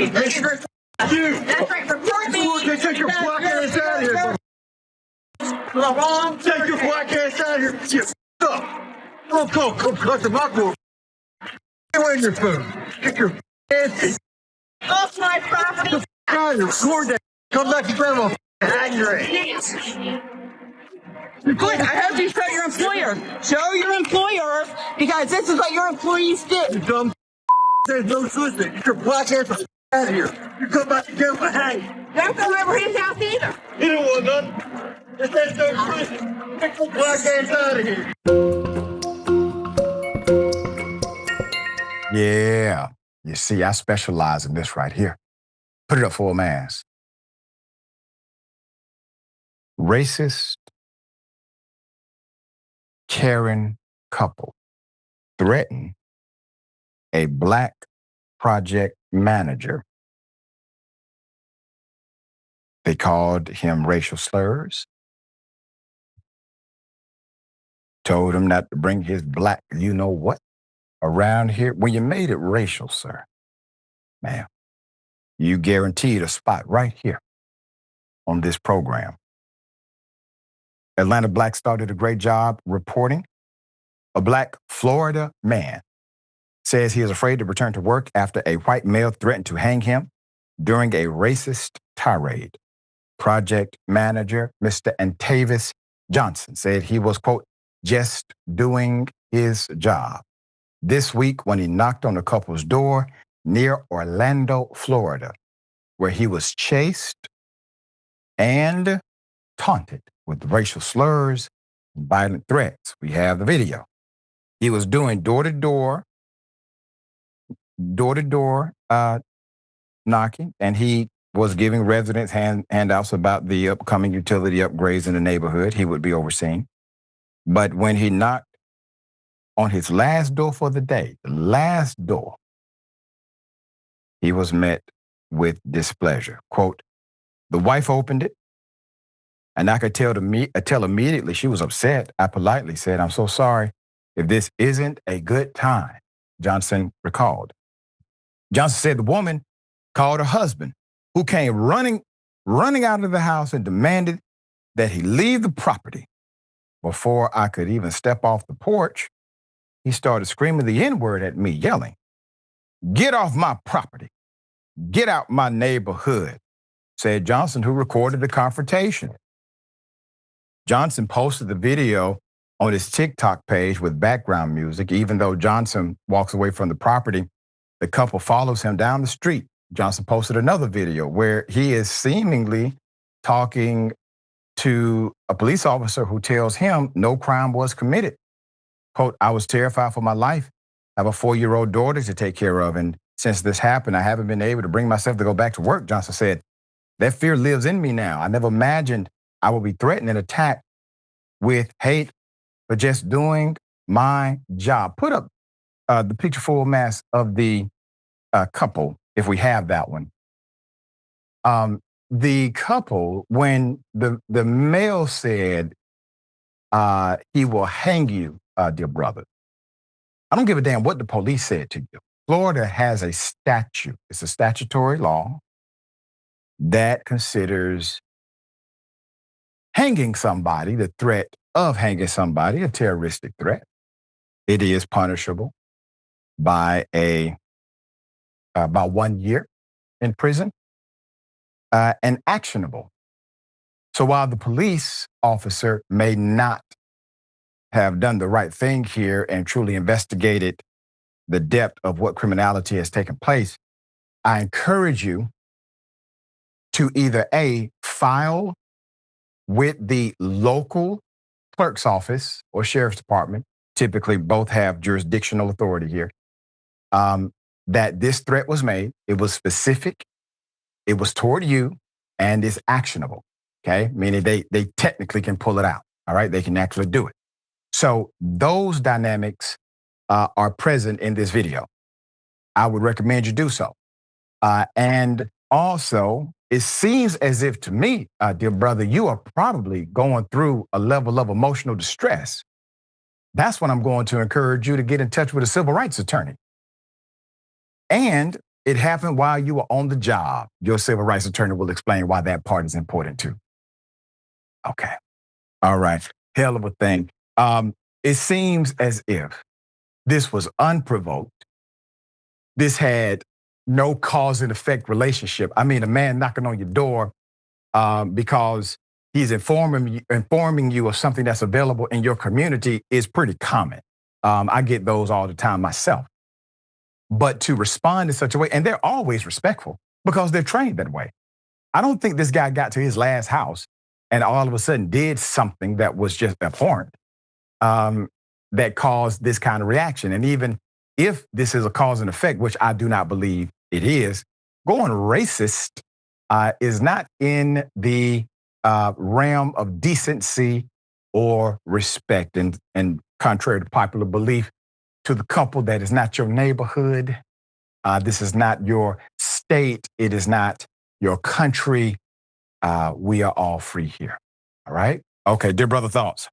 That's right, report me. Take your black ass out of here. Take your black ass out of here. You up. Don't come cut the buckle. Get in your food. Get your ass Off my property. out of here. Score that. Come back to grandma. Angry. Good, I hope you show your employer. Show your employer, because this is what your employees You did. dumb. There's no suicide. Get your black ass out of here. You come back to grandma. Hang. Don't go over his house either. You don't want none. There's no suicide. Get your black ass out of here. Yeah. You see, I specialize in this right here. Put it up for a mass. Racist, Karen couple threaten a black project manager. They called him racial slurs, told him not to bring his black, you know what, around here. When you made it racial, sir, ma'am, you guaranteed a spot right here on this program. Atlanta Black started a great job reporting. A black Florida man says he is afraid to return to work after a white male threatened to hang him during a racist tirade. Project manager, Mr. Antavis Johnson, said he was, quote, just doing his job. This week when he knocked on the couple's door near Orlando, Florida, where he was chased and taunted with racial slurs and violent threats. We have the video. He was doing door-to-door knocking, and he was giving residents handouts about the upcoming utility upgrades in the neighborhood he would be overseeing. But when he knocked on his last door for the day, the last door, he was met with displeasure. Quote, the wife opened it, and I could tell immediately she was upset. I politely said, I'm so sorry if this isn't a good time, Johnson recalled. Johnson said the woman called her husband, who came running out of the house and demanded that he leave the property. Before I could even step off the porch, he started screaming the N-word at me, yelling, get off my property. Get out my neighborhood, said Johnson, who recorded the confrontation. Johnson posted the video on his TikTok page with background music. Even though Johnson walks away from the property, the couple follows him down the street. Johnson posted another video where he is seemingly talking to a police officer who tells him no crime was committed. Quote, I was terrified for my life. I have a 4-year-old daughter to take care of, and since this happened, I haven't been able to bring myself to go back to work, Johnson said. That fear lives in me now. I never imagined I would be threatened and attacked with hate for just doing my job. Put up the picture full mass of the couple, if we have that one. The couple, when the male said, he will hang you, dear brother, I don't give a damn what the police said to you. Florida has a statute. It's a statutory law that considers hanging somebody, the threat of hanging somebody, a terroristic threat. It is punishable by 1 year in prison and actionable. So while the police officer may not have done the right thing here and truly investigated the depth of what criminality has taken place, I encourage you to either A, file with the local clerk's office or sheriff's department, typically both have jurisdictional authority here, that this threat was made, it was specific, it was toward you, and it's actionable, okay? Meaning they technically can pull it out, all right? They can actually do it. So those dynamics are present in this video. I would recommend you do so. And also, it seems as if to me, dear brother, you are probably going through a level of emotional distress. That's when I'm going to encourage you to get in touch with a civil rights attorney. And it happened while you were on the job, your civil rights attorney will explain why that part is important too. Okay. All right. Hell of a thing. It seems as if this was unprovoked. This had no cause and effect relationship. I mean, a man knocking on your door because he's informing you of something that's available in your community is pretty common. I get those all the time myself. But to respond in such a way, and they're always respectful because they're trained that way. I don't think this guy got to his last house and all of a sudden did something that was just abhorrent that caused this kind of reaction. And even if this is a cause and effect, which I do not believe it is, going racist is not in the realm of decency or respect. And contrary to popular belief, to the couple that is not your neighborhood, this is not your state, it is not your country. We are all free here. All right? Okay, dear brother, thoughts?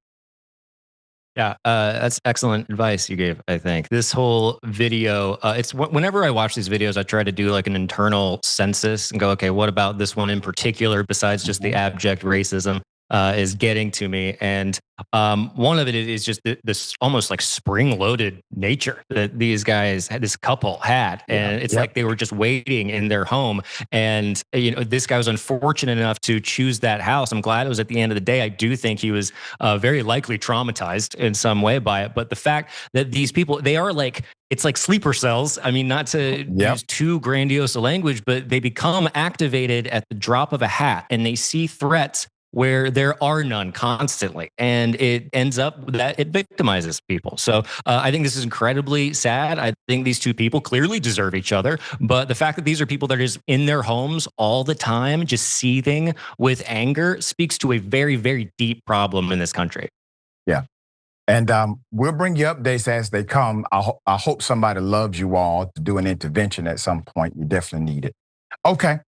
Yeah, that's excellent advice you gave, I think. This whole video, it's whenever I watch these videos, I try to do like an internal census and go, okay, what about this one in particular, besides just the abject racism, is getting to me? And one of it is just this almost like spring-loaded nature that these guys, this couple had. And it's like they were just waiting in their home. And, this guy was unfortunate enough to choose that house. I'm glad it was at the end of the day. I do think he was very likely traumatized in some way by it. But the fact that these people, they are like, it's like sleeper cells. I mean, not to use too grandiose a language, but they become activated at the drop of a hat and they see threats where there are none constantly. And it ends up that it victimizes people. So I think this is incredibly sad. I think these two people clearly deserve each other. But the fact that these are people that are just in their homes all the time, just seething with anger, speaks to a very, very deep problem in this country. Yeah. And we'll bring you updates as they come. I hope somebody loves you all to do an intervention at some point. You definitely need it. Okay.